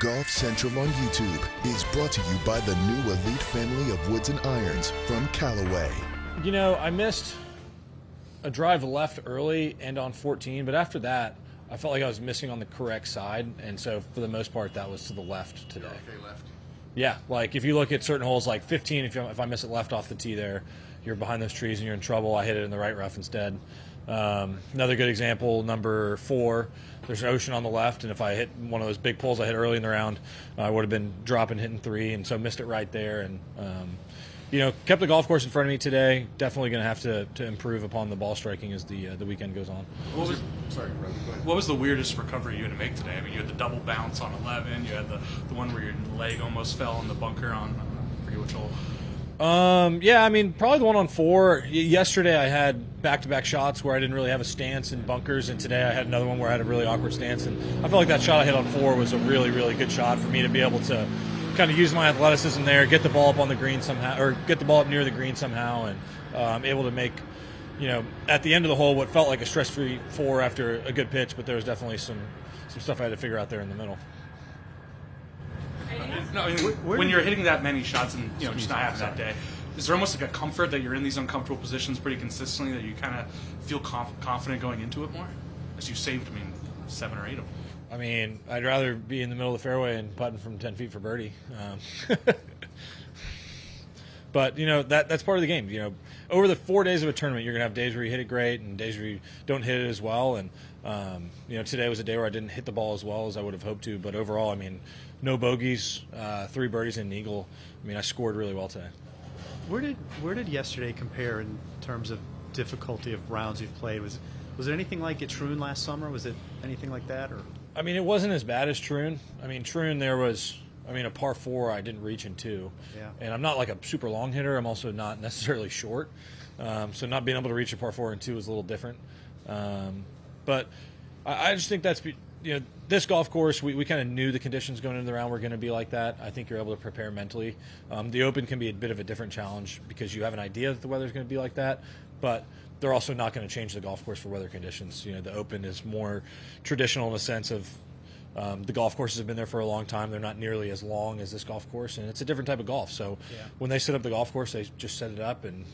Golf Central on YouTube is brought to you by the new elite family of woods and irons from Callaway. You know, I missed a drive left early and on 14, but after that, I felt like I was missing on the correct side, and so for the most part, that was to the left today. Okay, left. Yeah, like if you look at certain holes, like 15, if I miss it left off the tee there, you're behind those trees and you're in trouble. I hit it in the right rough instead. Another good example, number 4, there's an ocean on the left, and if I hit one of those big pulls I hit early in the round, I would have been dropping, hitting 3, and so missed it right there. And, kept the golf course in front of me today. Definitely going to have to improve upon the ball striking as the weekend goes on. What was the weirdest recovery you had to make today? I mean, you had the double bounce on 11. You had the one where your leg almost fell in the bunker on I forget which hole. Probably the one on 4. Yesterday I had back-to-back shots where I didn't really have a stance in bunkers, and today I had another one where I had a really awkward stance. And I felt like that shot I hit on 4 was a really, really good shot for me to be able to kind of use my athleticism there, get the ball up on the green somehow, or get the ball up near the green somehow, and able to make, at the end of the hole what felt like a stress-free 4 after a good pitch, but there was definitely some stuff I had to figure out there in the middle. No, I mean, when you're hitting that many shots and just not having that day, is there almost like a comfort that you're in these uncomfortable positions pretty consistently, that you kind of feel confident going into it more? As you saved, 7 or 8 of them. I mean, I'd rather be in the middle of the fairway and putting from 10 feet for birdie. But, that's part of the game. Over the 4 days of a tournament, you're going to have days where you hit it great and days where you don't hit it as well. And, today was a day where I didn't hit the ball as well as I would have hoped to. But overall, no bogeys, 3 birdies and an eagle. I scored really well today. Where did yesterday compare in terms of difficulty of rounds you've played? Was it anything like at Troon last summer? Was it anything like that? Or it wasn't as bad as Troon. Troon, there was, a par 4 I didn't reach in 2. Yeah. And I'm not like a super long hitter. I'm also not necessarily short. So not being able to reach a par 4 in 2 is a little different. But I just think that's, this golf course, we kind of knew the conditions going into the round were going to be like that. I think you're able to prepare mentally. The Open can be a bit of a different challenge because you have an idea that the weather's going to be like that, but they're also not going to change the golf course for weather conditions. The Open is more traditional in the sense of the golf courses have been there for a long time. They're not nearly as long as this golf course, and it's a different type of golf. So when they set up the golf course, they just set it up and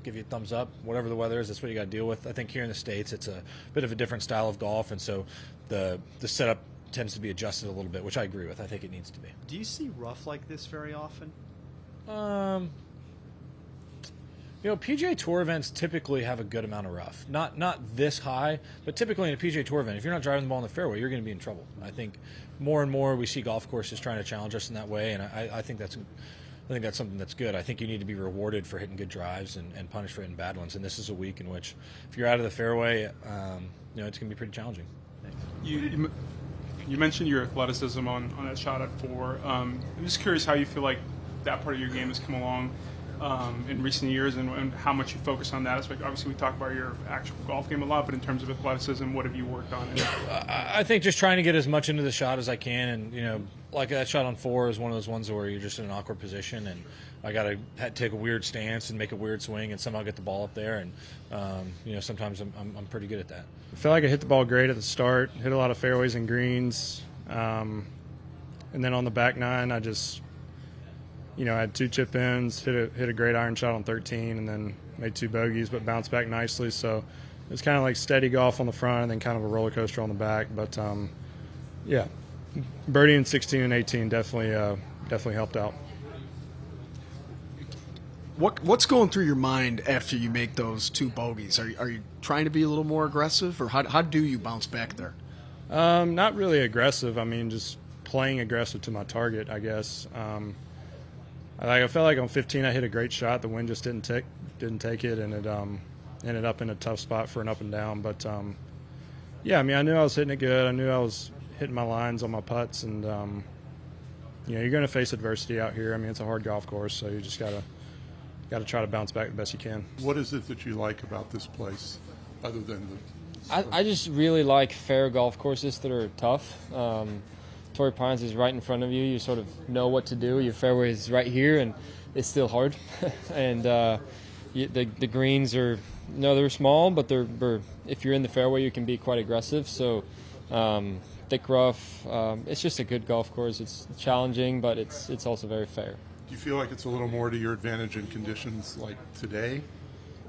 give you a thumbs up. Whatever the weather is, that's what you got to deal with. I think here in the States, it's a bit of a different style of golf, and so the setup tends to be adjusted a little bit, which I agree with. I think it needs to be. Do you see rough like this very often? PGA Tour events typically have a good amount of rough. Not this high, but typically in a PGA Tour event, if you're not driving the ball in the fairway, you're going to be in trouble. I think more and more we see golf courses trying to challenge us in that way, and I think that's something that's good. I think you need to be rewarded for hitting good drives and punished for hitting bad ones. And this is a week in which, if you're out of the fairway, it's going to be pretty challenging. You mentioned your athleticism on that shot at 4. I'm just curious how you feel like that part of your game has come along in recent years and how much you focus on that aspect. Obviously, we talk about your actual golf game a lot, but in terms of athleticism, what have you worked on? I think just trying to get as much into the shot as I can, and like that shot on 4 is one of those ones where you're just in an awkward position, and I got to take a weird stance and make a weird swing and somehow get the ball up there, and sometimes I'm pretty good at that. I feel like I hit the ball great at the start, hit a lot of fairways and greens, and then on the back 9, I just I had 2 chip ins, hit a great iron shot on 13, and then made 2 bogeys, but bounced back nicely. So it was kind of like steady golf on the front and then kind of a roller coaster on the back. But birdie in 16 and 18 definitely helped out. What's going through your mind after you make those 2 bogeys? Are you trying to be a little more aggressive, or how do you bounce back there? Not really aggressive. just playing aggressive to my target, I guess. I felt like on 15 I hit a great shot. The wind just didn't take it, and it ended up in a tough spot for an up and down. But I knew I was hitting it good. I knew I was hitting my lines on my putts, and you're going to face adversity out here. It's a hard golf course, so you just got to try to bounce back the best you can. What is it that you like about this place, other than I just really like fair golf courses that are tough. Torrey Pines is right in front of you. You sort of know what to do. Your fairway is right here, and it's still hard. And the greens are, they're small, but they're if you're in the fairway, you can be quite aggressive. So thick rough. It's just a good golf course. It's challenging, but it's also very fair. Do you feel like it's a little more to your advantage in conditions like today?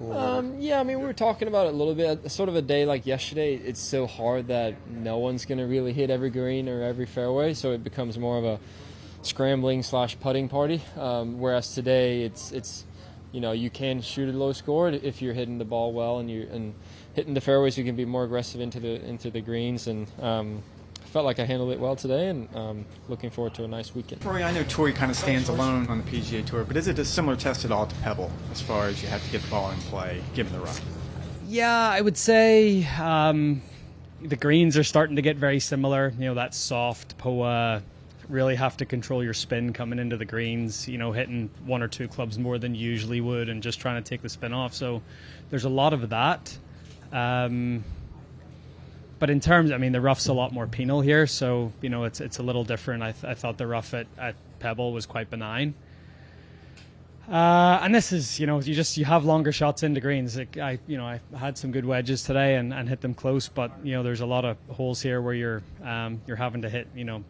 Or? Yeah, I mean, we were talking about it a little bit. Sort of a day like yesterday, it's so hard that no one's going to really hit every green or every fairway, so it becomes more of a scrambling / putting party. Whereas today, it's you can shoot a low score if you're hitting the ball well and hitting the fairways. You can be more aggressive into the greens, and I felt like I handled it well today, and looking forward to a nice weekend. Rory, I know Torrey kind of stands alone on the PGA Tour, but is it a similar test at all to Pebble as far as you have to get the ball in play, given the rough? Yeah, I would say the greens are starting to get very similar. That soft POA, really have to control your spin coming into the greens, hitting 1 or 2 clubs more than you usually would and just trying to take the spin off. So there's a lot of that. But in terms, the rough's a lot more penal here, so it's a little different. I thought the rough at Pebble was quite benign, and this is you have longer shots into greens. I had some good wedges today and hit them close, but there's a lot of holes here where you're having to hit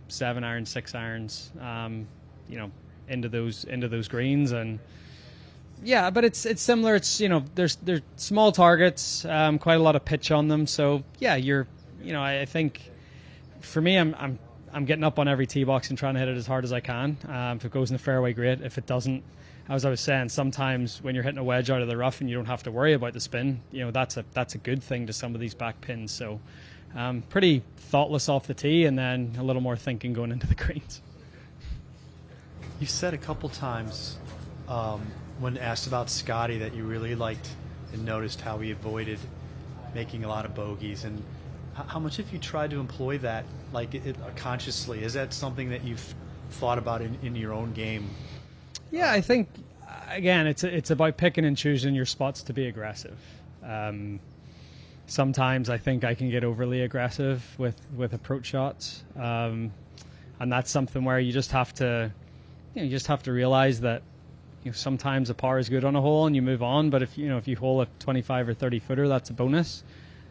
7 irons, 6 irons, into those greens. And yeah, but it's similar. It's there's small targets, quite a lot of pitch on them. So yeah, I think for me, I'm getting up on every tee box and trying to hit it as hard as I can. If it goes in the fairway, great. If it doesn't, as I was saying, sometimes when you're hitting a wedge out of the rough and you don't have to worry about the spin, that's a good thing to some of these back pins. So pretty thoughtless off the tee, and then a little more thinking going into the greens. You've said a couple times when asked about Scottie that you really liked and noticed how he avoided making a lot of bogeys. And how much have you tried to employ that, consciously? Is that something that you've thought about in your own game? Yeah, I think again, it's about picking and choosing your spots to be aggressive. Sometimes I think I can get overly aggressive with approach shots, and that's something where you just have to realize that sometimes a par is good on a hole and you move on. But if you hole a 25 or 30 footer, that's a bonus.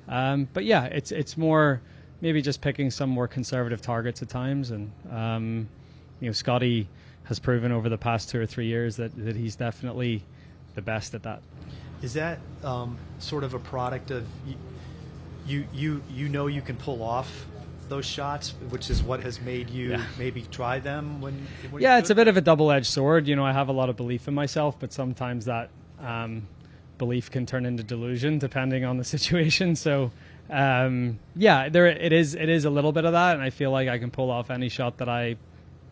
But yeah, it's more maybe just picking some more conservative targets at times, and Scottie has proven over the past 2 or 3 years that he's definitely the best at that. Is that sort of a product of you can pull off those shots, which is what has made you maybe try them when it's a bit of a double-edged sword. I have a lot of belief in myself, but sometimes that belief can turn into delusion depending on the situation. So it is a little bit of that, and I feel like I can pull off any shot that I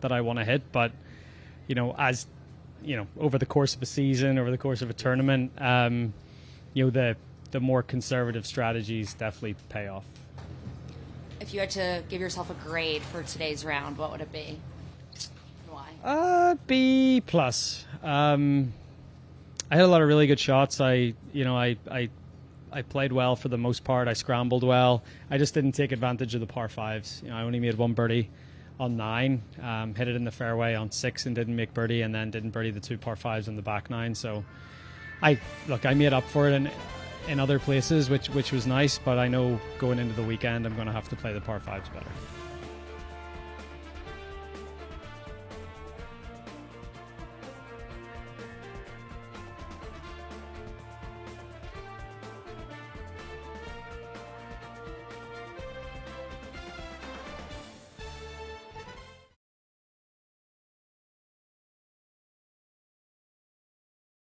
want to hit. But over the course of a season, over the course of a tournament, the more conservative strategies definitely pay off. If you had to give yourself a grade for today's round, what would it be? Why? B+. I had a lot of really good shots. I played well for the most part. I scrambled well. I just didn't take advantage of the par 5s. I only made 1 birdie on 9, hit it in the fairway on 6 and didn't make birdie, and then didn't birdie the 2 par 5s on the back 9. So I made up for it in other places, which was nice, but I know going into the weekend I'm going to have to play the par 5s better.